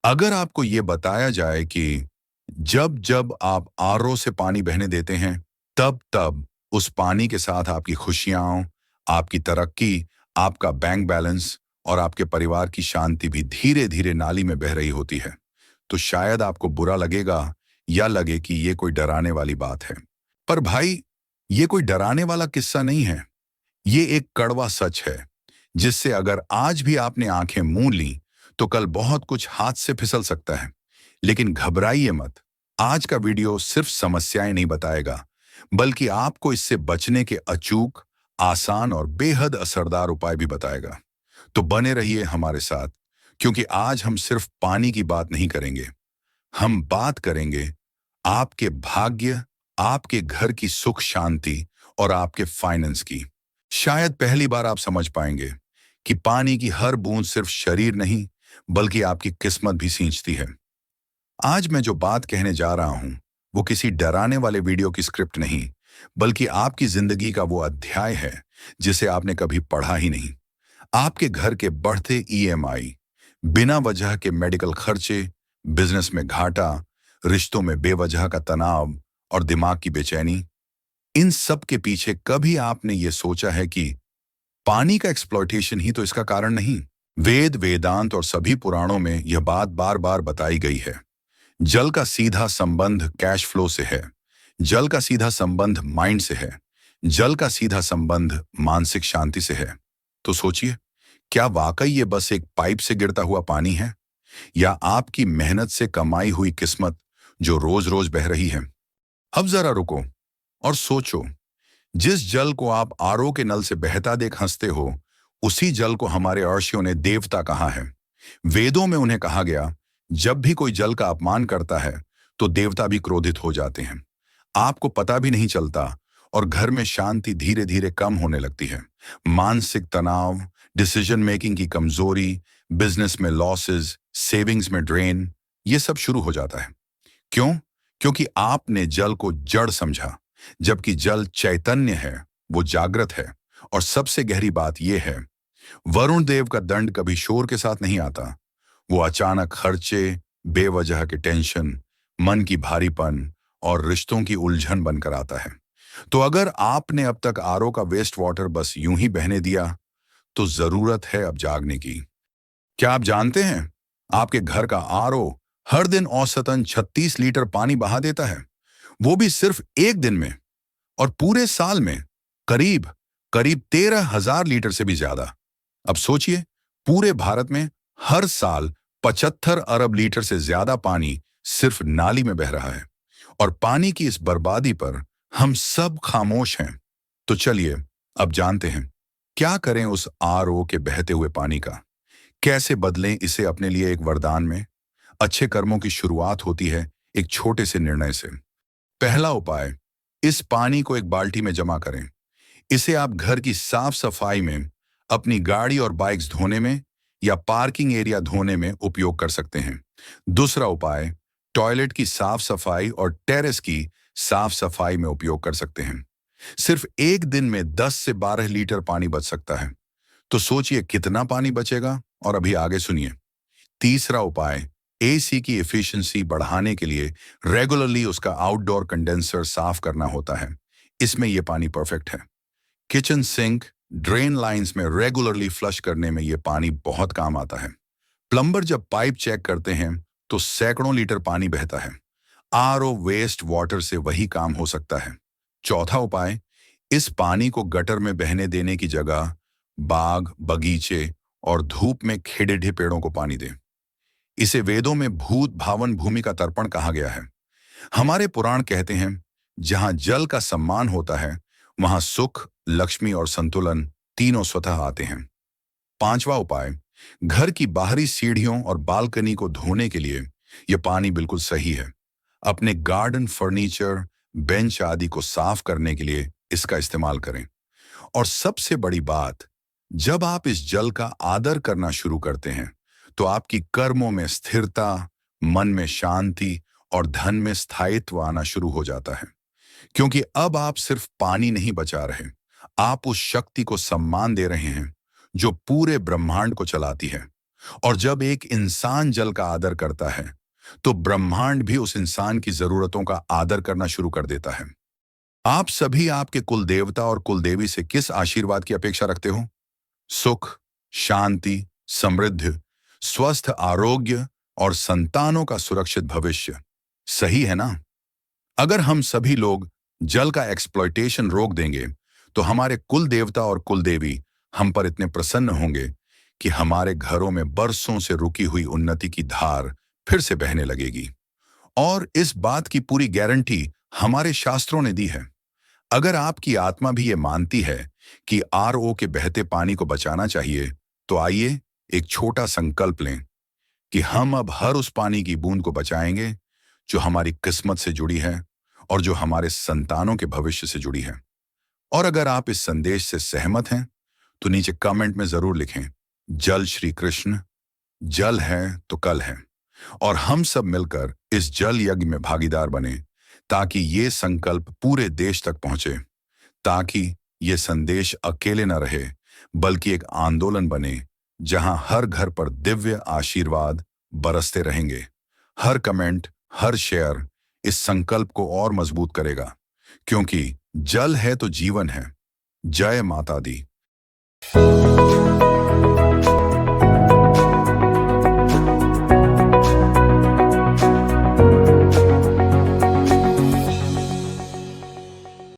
अगर आपको ये बताया जाए कि जब जब आप आरओ से पानी बहने देते हैं, तब तब उस पानी के साथ आपकी खुशियां, आपकी तरक्की, आपका बैंक बैलेंस और आपके परिवार की शांति भी धीरे धीरे नाली में बह रही होती है, तो शायद आपको बुरा लगेगा या लगे कि ये कोई डराने वाली बात है। पर भाई, ये कोई डराने वाला किस्सा नहीं है। ये एक कड़वा सच है, जिससे अगर आज भी आपने आंखें मूंद ली, तो कल बहुत कुछ हाथ से फिसल सकता है। लेकिन घबराइए मत। आज का वीडियो सिर्फ समस्याएं नहीं बताएगा, बल्कि आपको इससे बचने के अचूक, आसान और बेहद असरदार उपाय भी बताएगा। तो बने रहिए हमारे साथ, क्योंकि आज हम सिर्फ पानी की बात नहीं करेंगे। हम बात करेंगे आपके भाग्य, आपके घर की सुख शांति और आपके फाइनेंस की। शायद पहली बार आप समझ पाएंगे कि पानी की हर बूंद सिर्फ शरीर नहीं, बल्कि आपकी किस्मत भी सींचती है। आज मैं जो बात कहने जा रहा हूं, वो किसी डराने वाले वीडियो की स्क्रिप्ट नहीं, बल्कि आपकी जिंदगी का वो अध्याय है जिसे आपने कभी पढ़ा ही नहीं। आपके घर के बढ़ते ईएमआई, बिना वजह के मेडिकल खर्चे, बिजनेस में घाटा, रिश्तों में बेवजह का तनाव और दिमाग की बेचैनी, इन सब के पीछे कभी आपने ये सोचा है कि पानी का एक्सप्लॉयटेशन ही तो इसका कारण नहीं? वेद, वेदांत और सभी पुराणों में यह बात बार बार बताई गई है। जल का सीधा संबंध कैश फ्लो से है। जल का सीधा संबंध माइंड से है। जल का सीधा संबंध मानसिक शांति से है। तो सोचिए, क्या वाकई ये बस एक पाइप से गिरता हुआ पानी है, या आपकी मेहनत से कमाई हुई किस्मत जो रोज रोज बह रही है? अब जरा रुको और सोचो। जिस जल को आप आरओ के नल से बहता देख हंसते हो, उसी जल को हमारे ऋषियों ने देवता कहा है। वेदों में उन्हें कहा गया, जब भी कोई जल का अपमान करता है, तो देवता भी क्रोधित हो जाते हैं। आपको पता भी नहीं चलता और घर में शांति धीरे धीरे कम होने लगती है। मानसिक तनाव, डिसीजन मेकिंग की कमजोरी, बिजनेस में लॉसेस, सेविंग्स में ड्रेन, ये सब शुरू हो जाता है। क्यों? क्योंकि आपने जल को जड़ समझा, जबकि जल चैतन्य है, वो जागृत है। और सबसे गहरी बात यह है, वरुण देव का दंड कभी शोर के साथ नहीं आता। वो अचानक खर्चे, बेवजह के टेंशन, मन की भारीपन और रिश्तों की उलझन बनकर आता है। तो अगर आपने अब तक आरओ का वेस्ट वाटर बस यूं ही बहने दिया, तो जरूरत है अब जागने की। क्या आप जानते हैं, आपके घर का आरओ हर दिन औसतन 36 लीटर पानी बहा देता है, वो भी सिर्फ एक दिन में। और पूरे साल में करीब करीब 13,000 लीटर से भी ज्यादा। अब सोचिए, पूरे भारत में हर साल 75 अरब लीटर से ज्यादा पानी सिर्फ नाली में बह रहा है। और पानी की इस बर्बादी पर हम सब खामोश हैं। तो चलिए अब जानते हैं, क्या करें उस आरओ के बहते हुए पानी का? कैसे बदलें इसे अपने लिए एक वरदान में? अच्छे कर्मों की शुरुआत होती है एक छोटे से निर्णय से। पहला उपाय, इस पानी को एक बाल्टी में जमा करें। इसे आप घर की साफ सफाई में, अपनी गाड़ी और बाइक्स धोने में या पार्किंग एरिया धोने में उपयोग कर सकते हैं। दूसरा उपाय, टॉयलेट की साफ सफाई और टेरेस की साफ सफाई में उपयोग कर सकते हैं। सिर्फ एक दिन में 10 से 12 लीटर पानी बच सकता है। तो सोचिए कितना पानी बचेगा, और अभी आगे सुनिए। तीसरा उपाय, एसी की एफिशिएंसी बढ़ाने के लिए रेगुलरली उसका आउटडोर कंडेंसर साफ करना होता है। इसमें यह पानी परफेक्ट है। किचन सिंक, ड्रेन लाइंस में रेगुलरली फ्लश करने में यह पानी बहुत काम आता है। प्लम्बर जब पाइप चेक करते हैं, तो सैकड़ों लीटर पानी बहता है। आरओ वेस्ट वाटर से वही काम हो सकता है। चौथा उपाय, इस पानी को गटर में बहने देने की जगह बाग, बगीचे और धूप में खिड़े पेड़ों को पानी दें। इसे वेदों में भूत भावन भूमि का तर्पण कहा गया है। हमारे पुराण कहते हैं, जहां जल का सम्मान होता है, वहां सुख, लक्ष्मी और संतुलन तीनों स्वतः आते हैं। पांचवा उपाय, घर की बाहरी सीढ़ियों और बालकनी को धोने के लिए यह पानी बिल्कुल सही है। अपने गार्डन, फर्नीचर, बेंच आदि को साफ करने के लिए इसका इस्तेमाल करें। और सबसे बड़ी बात, जब आप इस जल का आदर करना शुरू करते हैं, तो आपकी कर्मों में स्थिरता, मन में शांति और धन में स्थायित्व आना शुरू हो जाता है। क्योंकि अब आप सिर्फ पानी नहीं बचा रहे, आप उस शक्ति को सम्मान दे रहे हैं जो पूरे ब्रह्मांड को चलाती है। और जब एक इंसान जल का आदर करता है, तो ब्रह्मांड भी उस इंसान की जरूरतों का आदर करना शुरू कर देता है। आप सभी आपके कुल देवता और कुल देवी से किस आशीर्वाद की अपेक्षा रखते हो? सुख, शांति, समृद्धि, स्वस्थ आरोग्य और संतानों का सुरक्षित भविष्य। सही है ना? अगर हम सभी लोग जल का एक्सप्लॉयटेशन रोक देंगे, तो हमारे कुल देवता और कुल देवी हम पर इतने प्रसन्न होंगे कि हमारे घरों में बरसों से रुकी हुई उन्नति की धार फिर से बहने लगेगी। और इस बात की पूरी गारंटी हमारे शास्त्रों ने दी है। अगर आपकी आत्मा भी ये मानती है कि आरओ के बहते पानी को बचाना चाहिए, तो आइए एक छोटा संकल्प लें कि हम अब हर उस पानी की बूंद को बचाएंगे जो हमारी किस्मत से जुड़ी है और जो हमारे संतानों के भविष्य से जुड़ी है। और अगर आप इस संदेश से सहमत हैं, तो नीचे कमेंट में जरूर लिखें, जल श्री कृष्ण, जल है तो कल है। और हम सब मिलकर इस जल यज्ञ में भागीदार बने, ताकि ये संकल्प पूरे देश तक पहुंचे, ताकि ये संदेश अकेले न रहे, बल्कि एक आंदोलन बने जहां हर घर पर दिव्य आशीर्वाद बरसते रहेंगे। हर कमेंट, हर शेयर इस संकल्प को और मजबूत करेगा, क्योंकि जल है तो जीवन है। जय माता दी।